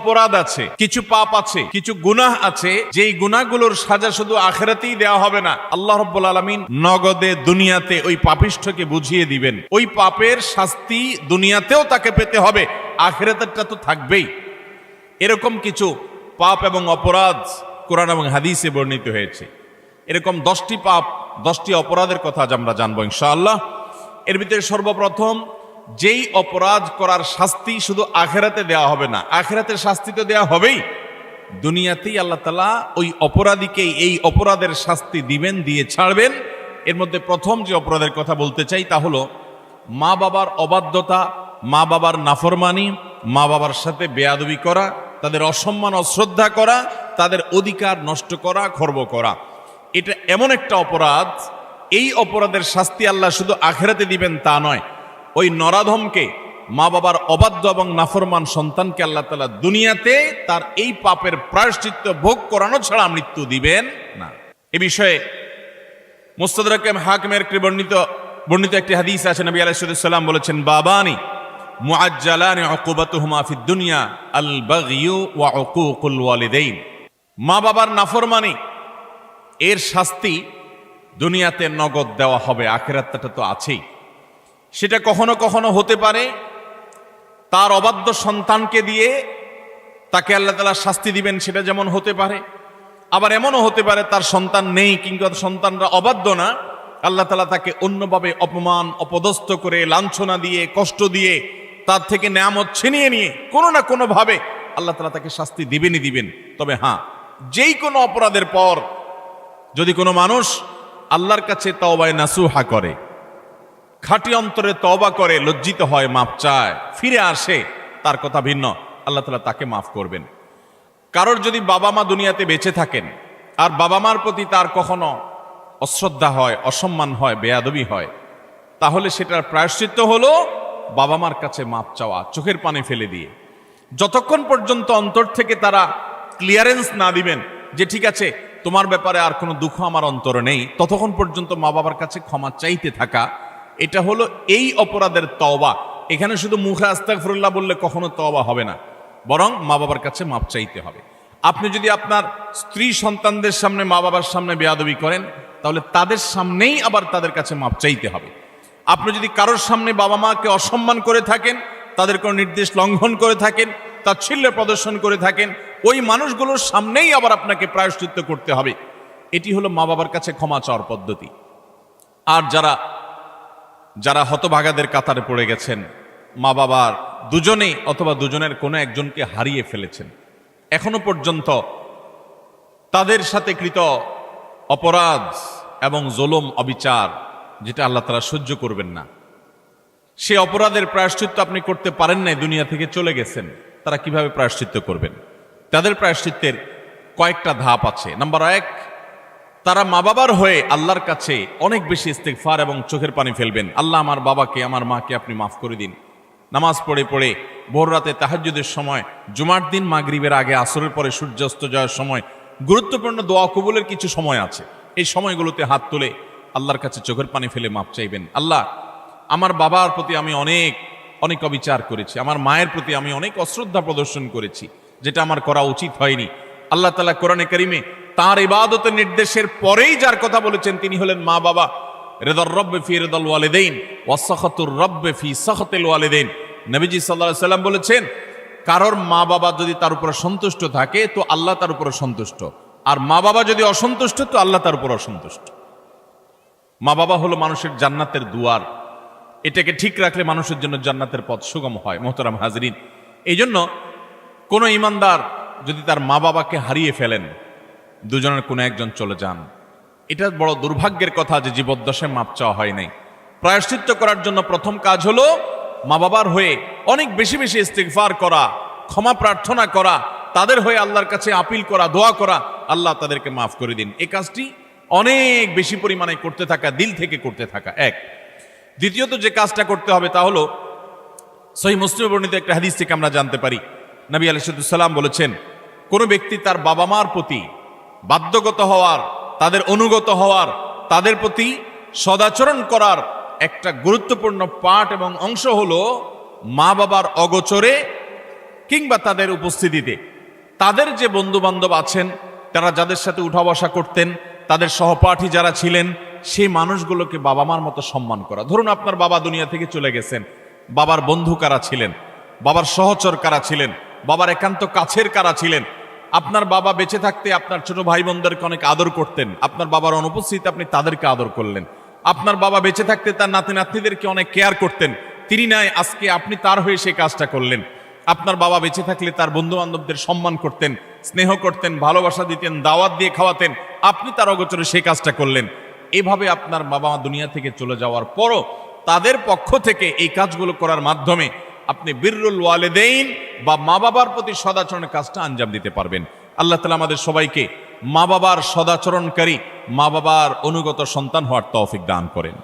অপরাধ আছে, কিছু পাপ আছে, কিছু গুনাহ আছে, যেই গুনাহগুলোর সাজা শুধু আখিরাতেই দেওয়া হবে না, আল্লাহ রাব্বুল আলামিন নগদে দুনিয়াতে ওই পাপিষ্ঠকে বুঝিয়ে দিবেন। ওই পাপের শাস্তি দুনিয়াতেও তাকে পেতে হবে, আখিরাতেরটা তো থাকবেই। এরকম কিছু পাপ এবং অপরাধ কোরআন এবং হাদিসে বর্ণিত হয়েছে। এরকম 10টি পাপ, 10টি অপরাধের কথা আজ আমরা জানবো ইনশাআল্লাহ। এর ভিতরে সর্বপ্রথম, যেই অপরাধ করার শাস্তি শুধু আখিরাতে দেওয়া হবে না, আখিরাতের শাস্তি তো দেওয়া হবেই, দুনিয়াতেই আল্লাহ তাআলা ওই অপরাধীকে এই অপরাধের শাস্তি দিবেন, দিয়ে ছাড়বেন। এর মধ্যে প্রথম যে অপরাধের কথা বলতে চাই তা হলো মা বাবার অবাধ্যতা, মা বাবার নাফরমানি, মা বাবার সাথে বেয়াদবি করা, তাদের অসম্মান অশ্রদ্ধা করা, তাদের অধিকার নষ্ট করা, খর্ব করা। এটা এমন একটা অপরাধ, এই অপরাধের শাস্তি আল্লাহ শুধু আখিরাতে দিবেন তা নয়, ওই নরাধমকে, মা বাবার অবাধ্য এবং নাফরমান সন্তানকে আল্লাহ তাআলা দুনিয়াতে তার এই পাপের প্রায়শ্চিত্ত ভোগ করানো ছাড়া মৃত্যু দিবেন না। এ বিষয়ে মুস্তাদরাক হাকিমের বর্ণিত একটি হাদিস আছে। নবী আলাইহিস সালাম বলেছেন, বাবানি মুআজ্জালানি উকুবাতুহুমা ফিদ দুনিয়া আল বাগয়ু ওয়া উকুকুল ওয়ালিদাইন। মা বাবার নাফরমানি এর শাস্তি দুনিয়াতে নগদ দেওয়া হবে, আখিরাতটা তো আছেই। সেটা কখনো কখনো হতে পারে তার অবাধ্য সন্তানকে দিয়ে তাকে আল্লাহ তাআলা শাস্তি দিবেন, সেটা যেমন হতে পারে। আবার এমনও হতে পারে তার সন্তান নেই কিংবা সন্তানরা অবাধ্য না, আল্লাহ তাআলা তাকে অন্যভাবে অপমান অপদস্থ করে, লাঞ্ছনা দিয়ে, কষ্ট দিয়ে, তার থেকে নেয়ামত ছিনিয়ে নিয়ে কোনো না কোনো ভাবে আল্লাহ তাআলা তাকে শাস্তি দিবেনই দিবেন। তবে হ্যাঁ, যেই কোনো অপরাধের পর যদি কোনো মানুষ আল্লাহর কাছে তওবায়ে নাসুহা করে, খাঁটি অন্তরে তওবা করে, লজ্জিত হয়, মাপ চায়, ফিরে আসে, তার কথা ভিন্ন, আল্লাহ তাআলা তাকে মাফ করবেন। কারোর যদি বাবা মা দুনিয়াতে বেঁচে থাকেন আর বাবা মার প্রতি তার কখনো অশ্রদ্ধা হয়, অসম্মান হয়, বেয়াদবি হয়, তাহলে সেটার প্রায়শ্চিত্ত হলো বাবা মার কাছে মাপ চাওয়া, চোখের পানি ফেলে দিয়ে। যতক্ষণ পর্যন্ত অন্তর থেকে তারা ক্লিয়ারেন্স না দিবেন যে ঠিক আছে তোমার ব্যাপারে আর কোনো দুঃখ আমার অন্তরে নেই, ততক্ষণ পর্যন্ত মা বাবার কাছে ক্ষমা চাইতে থাকা, এটা হলো এই অপরাধের তওবা। এখানে শুধু মুখে আস্তাগফিরুল্লাহ বললে কখনো তওবা হবে না, বরং মা বাবার কাছে মাপ চাইতে হবে। আপনি যদি আপনার স্ত্রী সন্তানদের সামনে, মা বাবার সামনে বেয়াদবি করেন, তাহলে তাদের সামনেই আবার তাদের কাছে মাপ চাইতে হবে। আপনি যদি কারোর সামনে বাবা মাকে অসম্মান করে থাকেন, তাদের কোনো নির্দেশ লঙ্ঘন করে থাকেন, তাচ্ছিল্য প্রদর্শন করে থাকেন, ওই মানুষগুলোর সামনেই আবার আপনাকে প্রায়শ্চিত্ত করতে হবে। এটি হলো মা বাবার কাছে ক্ষমা চাওয়ার পদ্ধতি। আর যারা হতভাগাদের কাতারে পড়ে গেছেন, মা বাবার দুজনেই অথবা দুজনের কোনো একজনকে হারিয়ে ফেলেছেন, এখনো পর্যন্ত তাদের সাথে কৃত অপরাধ এবং জুলুম, অবিচার, যেটা আল্লাহ তাআলা সহ্য করবেন না, সে অপরাধের প্রায়শ্চিত্ত আপনি করতে পারেন নাই, দুনিয়া থেকে চলে গেছেন, তারা কিভাবে প্রায়শ্চিত্ত করবেন? তাদের প্রায়শ্চিত্তের কয়েকটা ধাপ আছে। নাম্বার 1, তারা মা বাবার হয়ে আল্লাহর কাছে অনেক বেশি ইস্তিগফার এবং চোখের পানি ফেলবেন। আল্লাহ, আমার বাবাকে, আমার মাকে আপনি মাফ করে দিন। নামাজ পড়ে পড়ে ভোর রাতে তাহাজ্জুদের সময়, জুমার দিন মাগরিবের আগে, আসরের পরে সূর্যাস্ত যাওয়ার সময়, গুরুত্বপূর্ণ দোয়া কবুলের কিছু সময় আছে, এই সময়গুলোতে হাত তুলে আল্লাহর কাছে চোখের পানি ফেলে মাপ চাইবেন। আল্লাহ, আমার বাবার প্রতি আমি অনেক অবিচার করেছি, আমার মায়ের প্রতি আমি অনেক অশ্রদ্ধা প্রদর্শন করেছি, যেটা আমার করা উচিত হয়নি। আল্লাহ তাআলা কোরআনে কারিমে তার ইবাদতের নির্দেশের পরেই যার কথা বলেছেন তিনি হলেন মা বাবা। রিদার রব্বি ফি রিদাল ওয়ালিদাইন ওয়া সাখাতুর রব্বি ফি সাখাতিল ওয়ালিদাইন। নবীজি সাল্লাল্লাহু আলাইহি সাল্লাম বলেছেন, কারোর মা বাবা যদি তার উপর সন্তুষ্ট থাকে তো আল্লাহ তার উপর সন্তুষ্ট, আর মা বাবা যদি অসন্তুষ্ট তো আল্লাহ তার উপর অসন্তুষ্ট। মা বাবা হলো মানুষের জান্নাতের দুয়ার, এটাকে ঠিক রাখলে মানুষের জন্য জান্নাতের পথ সুগম হয়। মোহতারাম হাজরিন, এই জন্য কোনো ইমানদার যদি তার মা বাবাকে হারিয়ে ফেলেন, দুজনের কোনো একজন চলে যান, এটা বড় দুর্ভাগ্যের কথা যে জীবদ্দশায় মাপ চাওয়া হয় নাই। প্রায়শ্চিত্ত করার জন্য প্রথম কাজ হলো মা বাবার হয়ে অনেক বেশি বেশি ইস্তিগফার করা, ক্ষমা প্রার্থনা করা, তাদের হয়ে আল্লাহর কাছে আপিল করা, দোয়া করা, আল্লাহ তাদেরকে মাফ করে দিন। এই কাজটি অনেক বেশি পরিমাণে করতে থাকা, দিল থেকে করতে থাকা এক। দ্বিতীয়ত যে কাজটা করতে হবে তা হলো সহিহ মুসলিমে বর্ণিত একটা হাদিস থেকে আমরা জানতে পারি, নবী আলাইহিস সালাম বলেছেন, কোন ব্যক্তি তার বাবা মার প্রতি বাধ্যগত হওয়ার, তাদের অনুগত হওয়ার, তাদের প্রতি সদাচরণ করার একটা গুরুত্বপূর্ণ পার্ট এবং অংশ হলো মা বাবার অগোচরে কিংবা তাদের উপস্থিতিতে তাদের যে বন্ধু বান্ধব আছেন, তারা যাদের সাথে উঠা বসা করতেন, তাদের সহপাঠী যারা ছিলেন, সেই মানুষগুলোকে বাবা মার মতো সম্মান করা। ধরুন আপনার বাবা দুনিয়া থেকে চলে গেছেন, বাবার বন্ধু কারা ছিলেন, বাবার সহচর কারা ছিলেন, বাবার একান্ত কাছের কারা ছিলেন। আপনার বাবা বেঁচে থাকতে আপনার ছোট ভাই বোনদেরকে অনেক আদর করতেন, আপনার বাবার অনুপস্থিতিতে আপনি তাদেরকে আদর করলেন। আপনার বাবা বেঁচে থাকতে তার নাতি নাতনিদেরকে অনেক কেয়ার করতেন, তিনি নাই, আজকে আপনি তার হয়ে সেই কাজটা করলেন। আপনার বাবা বেঁচে থাকলে তার বন্ধু বান্ধবদের সম্মান করতেন, স্নেহ করতেন, ভালোবাসা দিতেন, দাওয়াত দিয়ে খাওয়াতেন, আপনি তার অগোচরে সেই কাজটা করলেন। এভাবে আপনার বাবা মা দুনিয়া থেকে চলে যাওয়ার পরও তাদের পক্ষ থেকে এই কাজগুলো করার মাধ্যমে আপনি বিররুল ওয়ালিদাইন বা মা বাবার প্রতি সদাচরণের কাজটা আঞ্জাম দিতে পারবেন। আল্লাহ তাআলা আমাদের সবাইকে মা বাবার সদাচরণকারী, মা বাবার অনুগত সন্তান হওয়ার তৌফিক দান করেন।